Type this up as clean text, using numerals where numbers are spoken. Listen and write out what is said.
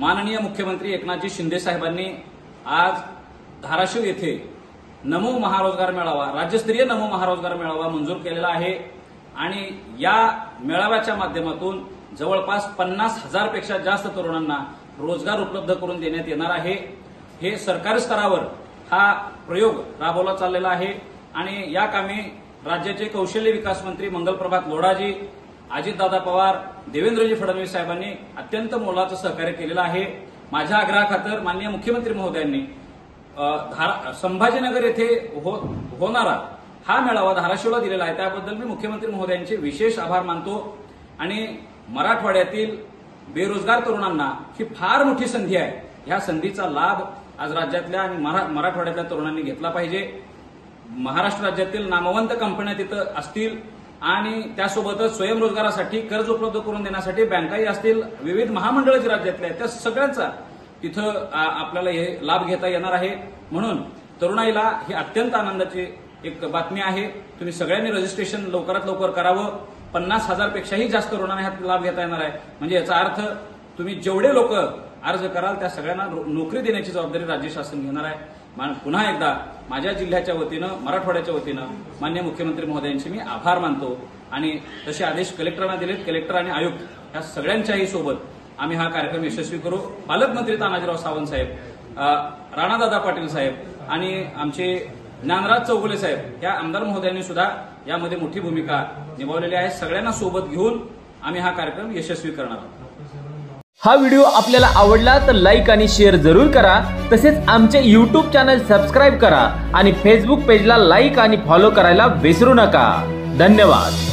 माननीय मुख्यमंत्री एकनाथजी शिंदे साहेबांनी आज धाराशिव येथे नमो महारोजगार मेळावा, राज्यस्तरीय नमो महारोजगार मेळावा मंजूर केलेला आहे आणि या मेळाव्याच्या माध्यमातून जवळपास 50,000 पेक्षा जास्त तरुणांना रोजगार उपलब्ध करून देण्यात येणार आहे। हे सरकारी स्तरावर हा प्रयोग राबवला चाललेला आहे आणि या कामी राज्याचे कौशल्य विकास मंत्री मंगलप्रभात लोढाजी, अजितदादा पवार, देवेंद्रजी फडणवीस साहेबांनी अत्यंत मोलाचं सहकार्य केलेलं आहे। माझ्या आग्रहाखातर माननीय मुख्यमंत्री महोदयांनी संभाजीनगर येथे होणारा हा मेळावा धाराशिवला दिलेला आहे, त्याबद्दल मी मुख्यमंत्री महोदयांचे विशेष आभार मानतो आणि मराठवाड्यातील बेरोजगार तरुणांना ही फार मोठी संधी आहे। ह्या संधीचा लाभ आज राज्यातल्या आणि मराठवाड्यातल्या तरुणांनी घेतला पाहिजे। महाराष्ट्र राज्यातील नामवंत कंपन्या तिथं असतील आणि त्यासोबतच स्वयंरोजगारासाठी कर्ज उपलब्ध करून देण्यासाठी बँकाही असतील, विविध महामंडळ जी राज्यातले आहेत त्या सगळ्यांचा तिथं आपल्याला हे लाभ घेता येणार आहे। म्हणून तरुणाईला ही अत्यंत आनंदाची एक बातमी आहे। तुम्ही सगळ्यांनी रजिस्ट्रेशन लवकरात लवकर करावं। 50,000 पेक्षाही जास्त तरुणांना ह्यात लाभ घेता येणार आहे। म्हणजे याचा अर्थ तुम्ही जेवढे लोक अर्ज कराल त्या सगळ्यांना नोकरी देण्याची जबाबदारी राज्य शासन घेणार आहे। पुन्हा एकदा माझ्या जिल्ह्याच्या वतीनं, मराठवाड्याच्या वतीनं माननीय मुख्यमंत्री महोदयांचे मी आभार मानतो आणि तसे आदेश कलेक्टरांना दिलेत। कलेक्टर आणि आयुक्त या सगळ्यांच्याही सोबत आम्ही हा कार्यक्रम यशस्वी करू। पालकमंत्री तानाजीराव सावंत साहेब, राणादादा पाटील साहेब आणि आमचे ज्ञानराज चौगुले साहेब या आमदार महोदयांनी सुद्धा यामध्ये मोठी भूमिका निभावलेली आहे। सगळ्यांना सोबत घेऊन आम्ही हा कार्यक्रम यशस्वी करणार आहोत। हा व्हिडिओ आपल्याला आवडला तर लाईक आणि शेअर जरूर करा। तसेच आमचे YouTube चॅनल सबस्क्राइब करा आणि Facebook पेजला लाईक आणि फॉलो करायला विसरू नका। धन्यवाद।